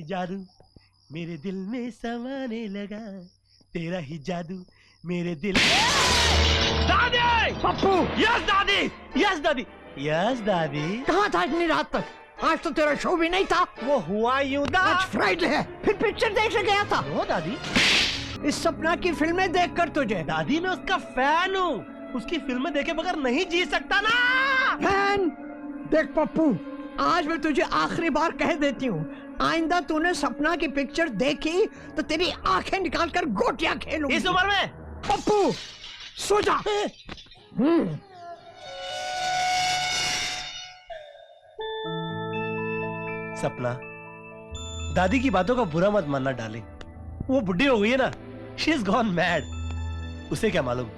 जादू मेरे दिल में समाने लगा, तेरा ही जादू मेरे दिल। दादी! पप्पू! यस दादी! यस दादी! यस दादी! कहाँ था इतनी रात तक? आज तो तेरा शो भी नहीं था। वो हुआ यूं दा। आज फ्राइडे है, फिर पिक्चर देखने गया था। वो दादी, इस सपना की फिल्में देखकर तुझे। दादी मैं उसका फैन हूँ, उसकी फिल्में देखे बगैर नहीं जी सकता ना। फैन? देख पप्पू, आज मैं तुझे आखिरी बार कह देती हूँ, आइंदा तूने सपना की पिक्चर देखी तो तेरी आंखें निकालकर गोटियां खेलूंगी। इस उम्र में? पप्पू सो जा। सपना, दादी की बातों का बुरा मत मानना डार्लिंग, वो बुढ़ी हो गई है ना, शी इज गॉन मैड। उसे क्या मालूम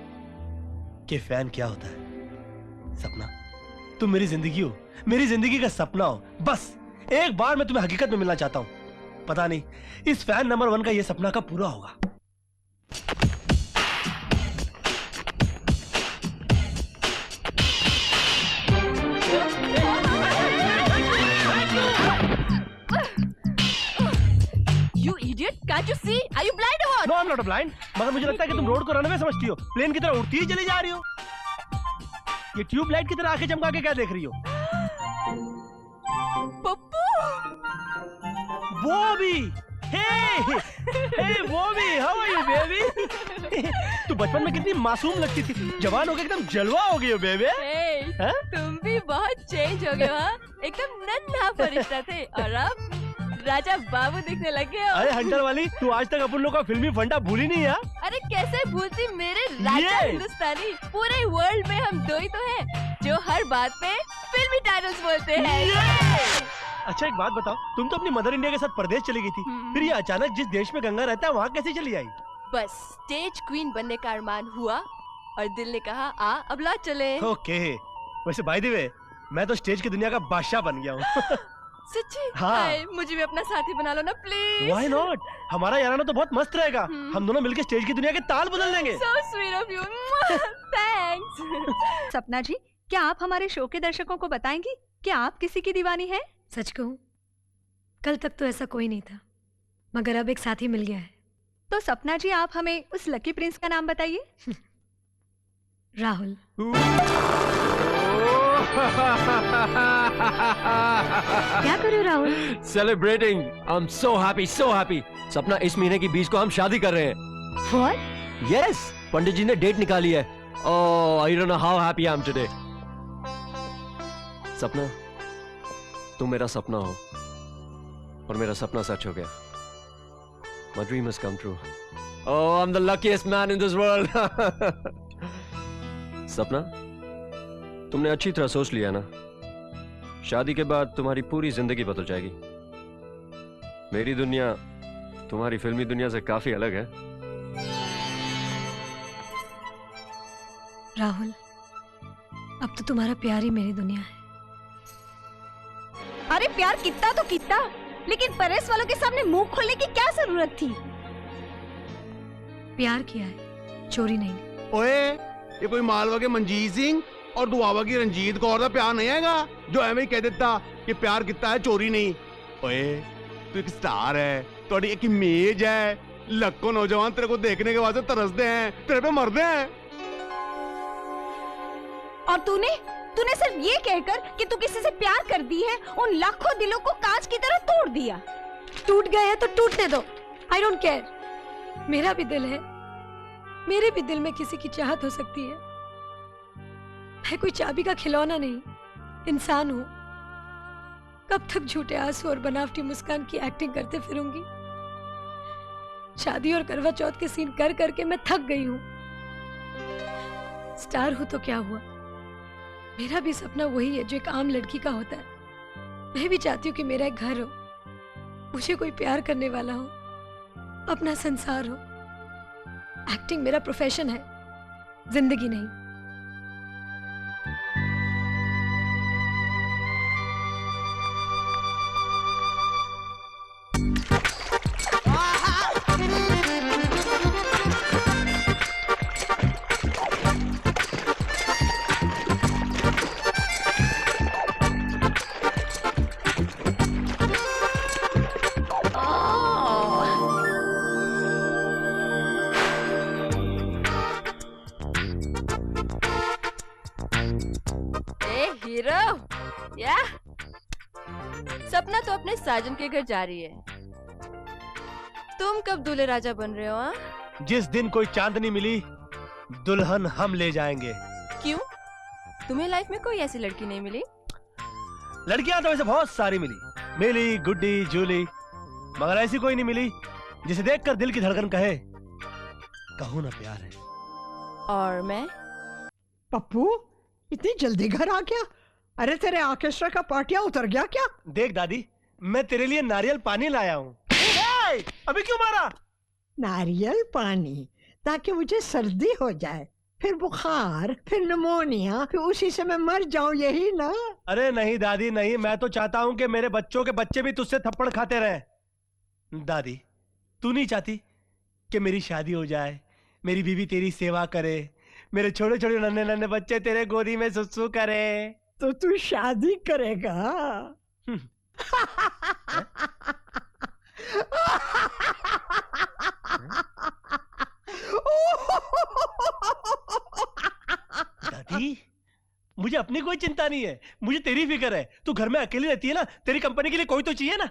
कि फैन क्या होता है। सपना, तुम मेरी जिंदगी हो, मेरी जिंदगी का सपना हो। बस एक बार मैं तुम्हें हकीकत में मिलना चाहता हूं। पता नहीं इस फैन नंबर 1 का ये सपना कब पूरा होगा। You idiot! Can't you see? Are you blind or what? No, I'm not blind. मगर मुझे लगता है कि तुम रोड को रनवे समझती हो, प्लेन की तरह उड़ती ही चली जा रही हो। ये ट्यूबलाइट की तरह आंखें चमका के क्या देख रही हो? पप्पू! वो भी, हे वो भी, how are you baby? तू बचपन में कितनी मासूम लगती थी, जवान हो के एकदम जलवा हो गई हो बेबी। Hey, तुम भी बहुत चेंज हो गए हो, एकदम नन्हा फरिश्ता थे और अब राजा बाबू दिखने लगे हो। अरे हंटर वाली, तू आज तक अपन लोग का फिल्मी फंडा भूली नहीं है? अरे कैसे भूलती मेरे राजा हिंदुस्तानी। पूरे वर्ल्ड में हम दो ही तो हैं जो हर बात पे फिल्मी टाइटल्स बोलते हैं। अच्छा एक बात बताओ, तुम तो अपनी मदर इंडिया के साथ परदेश चली गई थी, फिर ये अचानक जिस देश में गंगा रहता है वहाँ कैसे चली आई? बस स्टेज क्वीन बनने का अरमान हुआ और दिल ने कहा आ अब लौट चले। ओके, वैसे बाय द वे मैं तो स्टेज की दुनिया का बादशाह बन गया हूँ। सच्ची? हाँ। मुझे भी अपना साथी बना लो ना प्लीज। Why not? हमारा याराना तो बहुत मस्त रहेगा। हम दोनों मिलकर स्टेज की दुनिया के ताल बदल देंगे। So sweet of you. Thanks. सपना जी, क्या आप हमारे शो के दर्शकों को बताएंगी कि आप किसी की दीवानी हैं? सच कहूं, कल तक तो ऐसा कोई नहीं था, मगर अब एक साथी मिल गया है। तो सपना जी, आप हमें उस लकी प्रिंस का नाम बताइए। राहुल। क्या कर रहे हो Rahul? Celebrating, I am so happy, so happy. सपना, इस महीने की 20 को हम शादी कर रहे हैं। What? यस, पंडित जी ने डेट निकाली है। Oh, I don't know how happy I am today. Sapna, तुम मेरा सपना हो और मेरा सपना सच हो गया। My dream has come true. Oh, I'm the luckiest man in this world. सपना, तुमने अच्छी तरह सोच लिया ना, शादी के बाद तुम्हारी पूरी जिंदगी बदल जाएगी। मेरी दुनिया तुम्हारी फिल्मी दुनिया से काफी अलग है। राहुल, अब तो तुम्हारा प्यार ही मेरी दुनिया है। अरे प्यार कितना तो कितना, लेकिन परेश वालों के सामने मुंह खोलने की क्या जरूरत थी? प्यार किया है, चोरी नहीं। ओए, ये कोई मालवा के मंजीत सिंह और दुआवा की रंजीत कौर का प्यार नहीं हैगा जो एवं ही कह देता कि प्यार कितना है चोरी नहीं। ओए, तू एक स्टार है, थोड़ी एक इमेज है, लाखों नौजवान तेरे को देखने के बाद से तरसते हैं, तेरे पे मरते हैं। और तूने सिर्फ ये कहकर कि तू किसी से प्यार कर दी है, उन लाखों दिलों को कांच की तरह तोड़ दिया। टूट गए हैं तो टूटने दो, आई डोंट केयर। मेरा भी दिल है, मेरे भी दिल में किसी की चाहत हो सकती है। मैं कोई चाबी का खिलौना नहीं, इंसान हूं। कब तक झूठे आंसू और बनावटी मुस्कान की एक्टिंग करते फिरूंगी? शादी और करवा चौथ के सीन कर करके मैं थक गई हूं। स्टार हूं तो क्या हुआ, मेरा भी सपना वही है जो एक आम लड़की का होता है। मैं भी चाहती हूँ कि मेरा एक घर हो, मुझे कोई प्यार करने वाला हो, अपना संसार हो। एक्टिंग मेरा प्रोफेशन है, जिंदगी नहीं। साजन के घर जा रही है। तुम कब दूल्हे राजा बन रहे हो? हाँ, जिस दिन कोई चांदनी मिली दुल्हन हम ले जाएंगे। क्यों? तुम्हें लाइफ में कोई ऐसी लड़की नहीं मिली? लड़कियां तो वैसे बहुत सारी मिली, मिली गुड्डी जूली, मगर ऐसी कोई नहीं मिली जिसे देखकर दिल की धड़कन कहे कहूं ना प्यार है। और मैं? पप्पू इतनी जल्दी घर आ गया? अरे तेरे ऑर्केस्ट्रा का पार्टियां उतर गया क्या? देख दादी, मैं तेरे लिए नारियल पानी लाया हूँ। अभी क्यों मारा? नारियल पानी ताकि मुझे सर्दी हो जाए, फिर बुखार, फिर निमोनिया, फिर उसी से मैं मर जाऊं, यही ना? अरे नहीं दादी नहीं, मैं तो चाहता हूँ कि मेरे बच्चों के बच्चे भी तुझसे थप्पड़ खाते रहे। दादी तू नहीं चाहती कि मेरी शादी हो जाए, मेरी बीवी तेरी सेवा करे, मेरे छोटे छोटे नन्हे नन्हे बच्चे तेरे गोदी में सुसु करे? तो तू शादी करेगा? दादी मुझे अपनी कोई चिंता नहीं है, मुझे तेरी फिक्र है। तू घर में अकेली रहती है ना, तेरी कंपनी के लिए कोई तो चाहिए ना।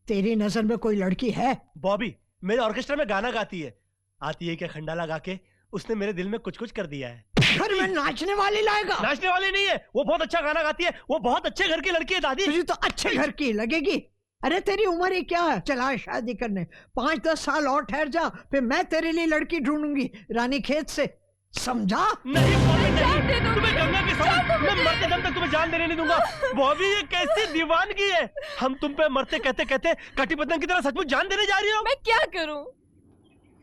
तेरी नजर में कोई लड़की है? बॉबी मेरे ऑर्केस्ट्रा में गाना गाती है, आती है क्या खंडाला गा के उसने मेरे दिल में कुछ कुछ कर दिया है। घर में नाचने वाली लाएगा? नाचने वाली नहीं है, वो बहुत अच्छा गाना गाती है, वो बहुत अच्छे घर की लड़की है दादी। तुझे तो अच्छे घर की लगेगी। अरे तेरी उम्र ही क्या है, चला शादी करने। 5-10 साल और ठहर जा, फिर मैं तेरे लिए लड़की ढूंढूंगी रानी खेत से, समझा? नहीं बॉबी जान दे नहीं, दो तुम्हें मुझे। गंगा की सौगंध, मैं मरते दम तक तुम्हें जान देने नहीं दूंगा। बॉबी ये कैसी दीवानगी है, हम तुम पे मरते कहते कहते कटिबद्धन की तरह सचमुच जान देने जा रही हो। मैं क्या करूं?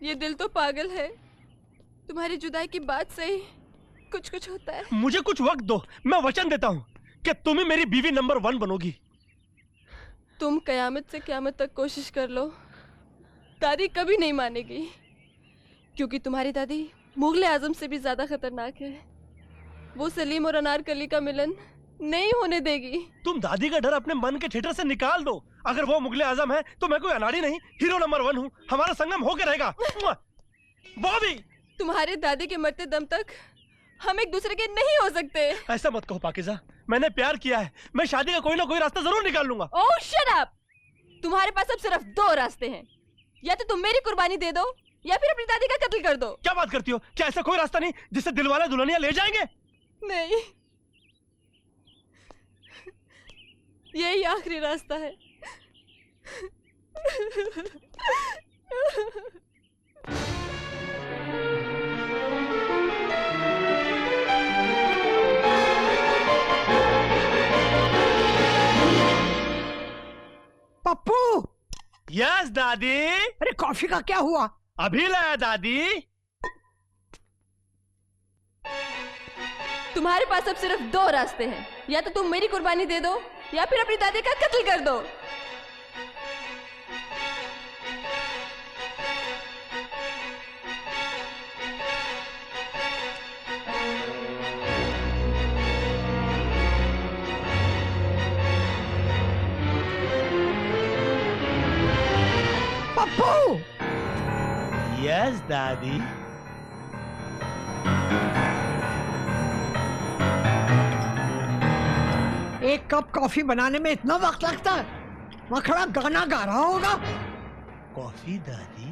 ये दिल तो पागल है। तुम्हारी जुदाई की बात से ही कुछ कुछ होता है। मुझे कुछ वक्त दो, मैं वचन देता हूँ कि तुम ही मेरी बीवी नंबर 1 बनोगी। तुम कयामत से कयामत तक कोशिश कर लो, दादी कभी नहीं मानेगी, क्योंकि तुम्हारी दादी मुगले आजम से भी ज्यादा खतरनाक है। वो सलीम और अनारकली का मिलन नहीं होने देगी। तुम दादी का डर अपने मन के थिएटर से निकाल दो। अगर वो मुगले आजम है तो मैं कोई अनाड़ी नहीं, हीरो नंबर 1 हूँ। हमारा संगम होकर रहेगा। बॉबी तुम्हारे दादी के मरते दम तक हम एक दूसरे के नहीं हो सकते। ऐसा मत कहो पाकिज़ा, मैंने प्यार किया है, मैं शादी का कोई ना कोई रास्ता जरूर निकाल लूंगा। ओह शट अप! तुम्हारे पास अब सिर्फ 2 रास्ते हैं, या तो तुम मेरी कुर्बानी दे दो या फिर अपनी दादी का कत्ल कर दो। क्या बात करती हो? क्या ऐसा कोई रास्ता नहीं जिससे दिलवाले दुल्हनिया ले जाएंगे? नहीं, यही आखिरी रास्ता है। पप्पू! यस दादी। अरे कॉफी का क्या हुआ? अभी लाया दादी। तुम्हारे पास अब सिर्फ 2 रास्ते हैं, या तो तुम मेरी कुर्बानी दे दो या फिर अपनी दादी का कत्ल कर दो। पप्पू! यस दादी। एक कप कॉफी बनाने में इतना वक्त लगता है? मखड़ा गाना गा रहा होगा। कॉफी दादी?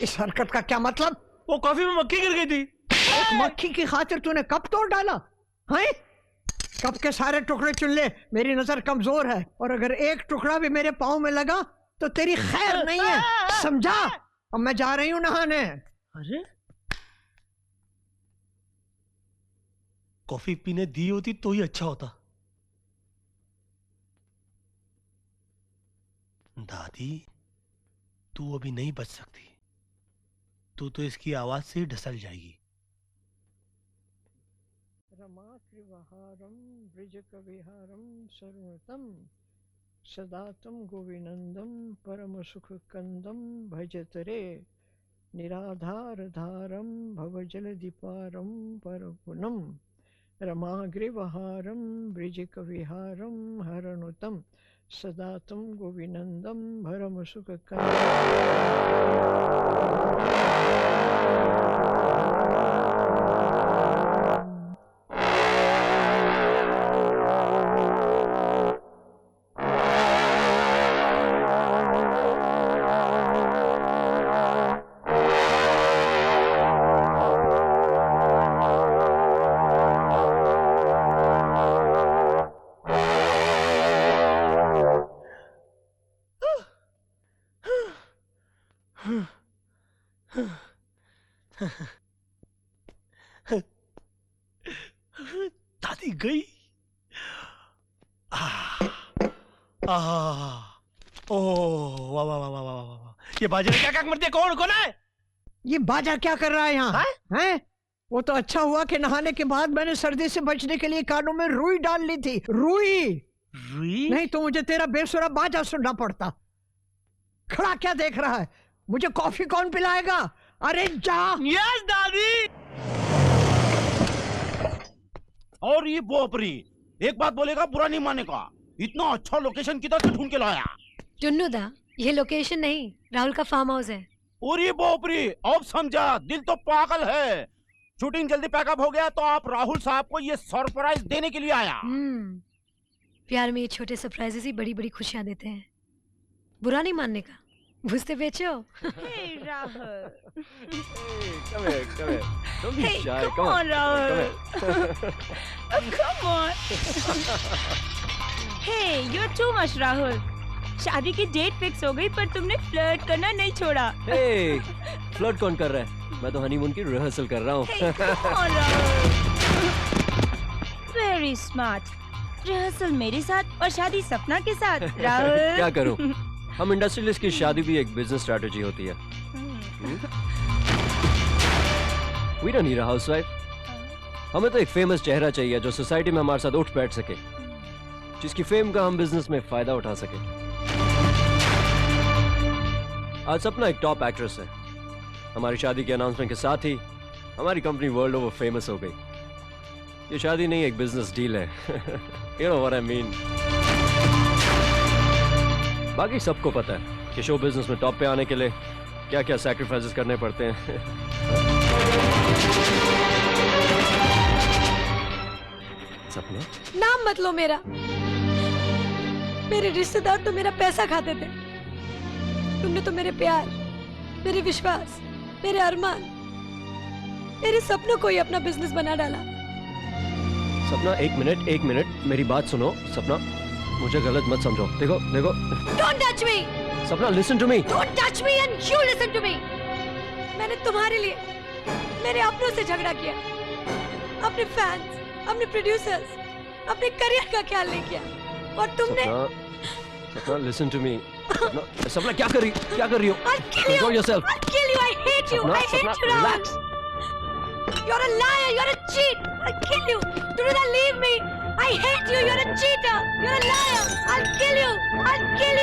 इस हरकत का क्या मतलब? वो कॉफी में मक्खी गिर गई थी। एक मक्खी की खातिर तूने कप तोड़ डाला है? कप के सारे टुकड़े चुन ले, मेरी नजर कमजोर है, और अगर एक टुकड़ा भी मेरे पाँव में लगा तो तेरी खैर नहीं है, समझा? अब मैं जा रही हूँ नहाने। अरे कॉफी पीने दी होती तो ही अच्छा होता। दादी तू अभी नहीं बच सकती, तू तो इसकी आवाज से ही ढसल जाएगी। रमाकृवहारं ब्रजकविहारं सर्वतं सदा तं गोविनन्दं परमसुखकन्दं भजतरे निराधारधारं भवजलधिपारं परपुनं रमाग्रिवहारं ब्रजकविहारं हरनुतं सदा तं गोविनन्दं परमसुखकन्दं दादी गई। ओह वाह वाह वाह वाह वाह वाह, ये बाजा ने क्या क्या कर दिया? कौन कौन है? ये बाजा क्या कर रहा है यहाँ? हाँ? हैं? वो तो अच्छा हुआ कि नहाने के बाद मैंने सर्दी से बचने के लिए कानों में रुई डाल ली थी। रुई रुई? नहीं तो मुझे तेरा बेसुरा बाजा सुनना पड़ता। खड़ा क्या देख रहा है? मुझे कॉफी कौन पिलाएगा? अरे जा। यस दादी। और ये बोपरी एक बात बोलेगा बुरा नहीं मानेगा। इतना अच्छा लोकेशन किधर से ढूंढ के लाया? टुन्नू दा, ये लोकेशन नहीं, राहुल का फार्म हाउस है। और ये बोपरी अब समझा, दिल तो पागल है। शूटिंग जल्दी पैकअप हो गया तो आप राहुल साहब को ये सरप्राइज देने के लिए आया। प्यार में ये छोटे सरप्राइजेस ही बड़ी बड़ी खुशियां देते हैं। बुरा नहीं मानने का, बुझते बेचो। Hey, Rahul. Come here, come here. Don't be Hey, shy. come on, Rahul. Come here. Come on. Hey, you're too much, Rahul. शादी की डेट फिक्स हो गई पर तुमने फ्लर्ट करना नहीं छोड़ा। Hey, फ्लर्ट कौन कर रहा है? मैं तो हनीमून की रिहर्सल कर रहा हूँ। Hey, come on, Rahul. Very smart. Rehearsal मेरे साथ और शादी सपना के साथ। राहुल। क्या करूँ? हम इंडस्ट्रियलिस्ट की शादी भी एक बिजनेस स्ट्रैटेजी होती है। We don't need a housewife. हमें तो एक फेमस चेहरा चाहिए जो सोसाइटी में हमारे साथ उठ बैठ सके, जिसकी फेम का हम बिजनेस में फायदा उठा सके। आज सपना एक टॉप एक्ट्रेस है। हमारी शादी के अनाउंसमेंट के साथ ही हमारी कंपनी वर्ल्ड ओवर फेमस हो गई। ये शादी नहीं, एक बिजनेस डील है। You know what I mean? बाकी सबको पता है कि शो बिजनेस में टॉप पे आने के लिए क्या क्या सैक्रिफाइसेस करने पड़ते हैं। सपना, नाम मत लो मेरा। मेरे रिश्तेदार तो मेरा पैसा खाते थे। तुमने तो मेरे प्यार, मेरे विश्वास, मेरे अरमान, मेरे सपनों को ही अपना बिजनेस बना डाला। सपना एक मिनट मेरी बात सुनो। सपना, मुझे गलत मत समझो। देखो देखो। Don't touch me! सपना, listen to me. Don't touch me and you listen to me! मैंने तुम्हारे लिए मेरे अपनों से झगड़ा किया, अपने फैंस, अपने प्रोड्यूसर्स, अपने करियर का ख्याल नहीं किया, और तुमने सपना, listen to me. सपना क्या कर रही हो? I'll kill you! Control yourself. I'll kill you! I hate you! I hate you, Rahul! Relax. You're a liar! You're a cheat! I'll kill you! Do not leave me! I hate you! You're a cheater! You're a liar! I'll kill you! I'll kill